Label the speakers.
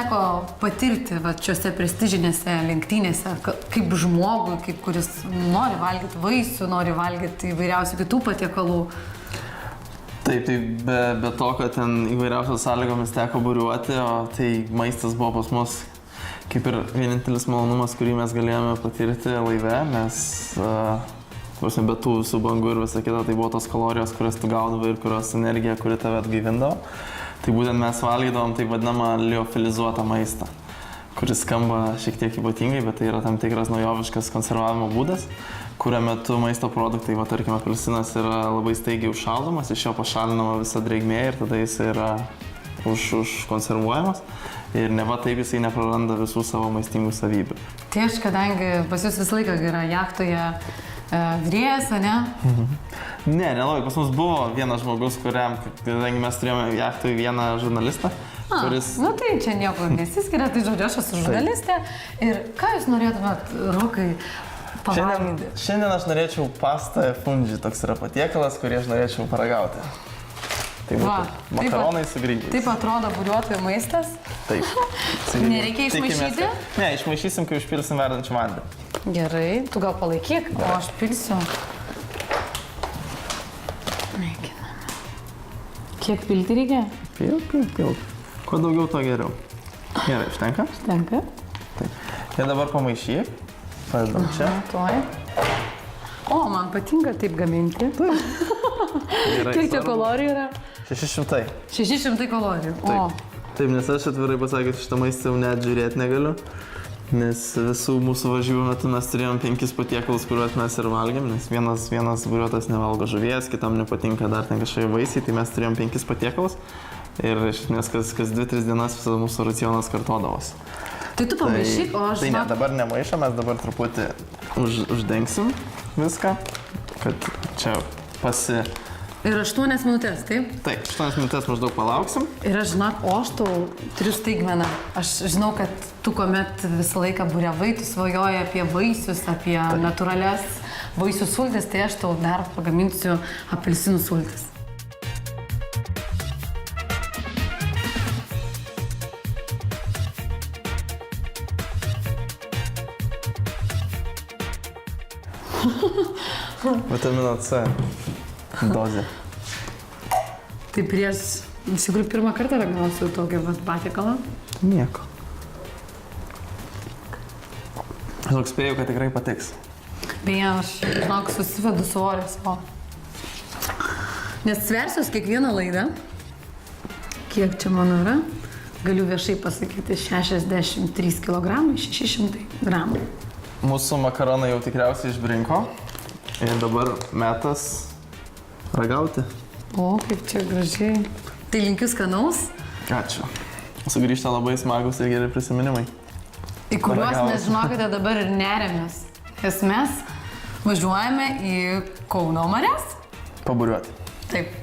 Speaker 1: teko patirti šiuose prestižinėse lenktynėse, kaip žmogui, kaip kuris nori valgyti vaisių, nori valgyti įvairiausių kitų patiekalų?
Speaker 2: Taip, tai be to, kad ten įvairiausios sąlygomis teko buriuoti, o tai maistas buvo pas mus kaip ir vienintelis malonumas, kurį mes galėjome patirti laive, nes be tų visų bangų ir visą kitą, tai buvo tos kalorijos, kurias tu gaudavai ir kurios energija, kuri tave atgaivindavo. Tai būtent mes valgydavom taip vadinamą liofilizuotą maistą, kuris skamba šiek tiek ypatingai, bet tai yra tam tikras naujoviškas konservavimo būdas, kurio metu maisto produktai, tarkim, apelsinas yra labai staigiai užšaldomas, iš jo pašalinama visa drėgmė ir tada jis yra užkonservuojamas ir neva taip jisai nepraranda visų savo maistingų savybių.
Speaker 1: Tai aš, kadangi pas jūs visą laiką yra jachtoje virėjas, ne?
Speaker 2: Ne, nelabai. Pas mus buvo vienas žmogus, kuriam, kadangi mes turėjome jachtoje vieną žurnalistą, kuris...
Speaker 1: Nu tai čia nieko nesiskiria, tai žodžiu, aš esu žurnalistė. Ir ką jūs norėtumėt, Rokai, pavalgyti?
Speaker 2: Šiandien aš norėčiau pastą fungi, toks yra patiekalas, kurį aš norėčiau paragauti. Tai būtų makaronai su grybais.
Speaker 1: Taip atrodo buriuotojų maistas?
Speaker 2: Taip.
Speaker 1: Nereikia išmaišyti?
Speaker 2: Ne, išmaišysim, kai užpilsim verdančių vandenį.
Speaker 1: Gerai, tu gal palaikyk, o aš pilsiu. Kiek pilti reikia?
Speaker 2: Pilk. Kuo daugiau, to geriau. Gerai, užtenka?
Speaker 1: Užtenka.
Speaker 2: Taip. Ir dabar pamaišyk. Padedam čia.
Speaker 1: O, man patinka taip gaminti. Kiek čia kalorijų yra?
Speaker 2: 600.
Speaker 1: 600 kalorijų.
Speaker 2: Taip, nes aš atvirai pasakęs, šitą maistą jau net žiūrėti negaliu. Nes visų mūsų varžybų metu mes turėjom 5 patiekalus, kuriuos mes ir valgėm, nes vienas buriuotas nevalgo žuvies, kitam nepatinka dar ten kažkokie vaisiai, tai mes turėjom 5 patiekalus ir iš esmės kas 2-3 dienas visą mūsų racionas kartodavosi.
Speaker 1: Tai tu pamaišyk, o aš...
Speaker 2: Tai ne, dabar nemaišom, mes dabar truputį uždengsim viską, kad čia
Speaker 1: Ir 8 minutės, taip?
Speaker 2: Taip, 8 minutės maždaug palauksim.
Speaker 1: Ir aš, žinok, o aš tau turiu staigmeną. Aš žinau, kad tu, kuomet visą laiką buriavai, tu svajoji apie vaisius, apie natūralias vaisių sultis, tai aš tau dar pagaminsiu apelsinų sultis.
Speaker 2: Vitamino C dozė.
Speaker 1: Tai prieš, iš tikrųjų, pirmą kartą ragausiu tokią patiekalą?
Speaker 2: Nieko. Aš spėjau, kad tikrai patiks.
Speaker 1: Beje, aš, žinok, susivedu svorį savo. Nes sversiuos kiekvieną laidą, kiek čia mano yra, galiu viešai pasakyti 63 kg, 600 gramų.
Speaker 2: Mūsų makaronai jau tikriausiai išbrinko ir dabar metas ragauti.
Speaker 1: O, kaip čia gražiai. Tai linkiu skanaus.
Speaker 2: Ačiū. Sugrįžta labai smagus ir geri prisiminimai.
Speaker 1: Į kuriuos mes, žinokite, dabar ir nerėmės. Nes mes važiuojame į Kauno marias.
Speaker 2: Paburiuoti.
Speaker 1: Taip.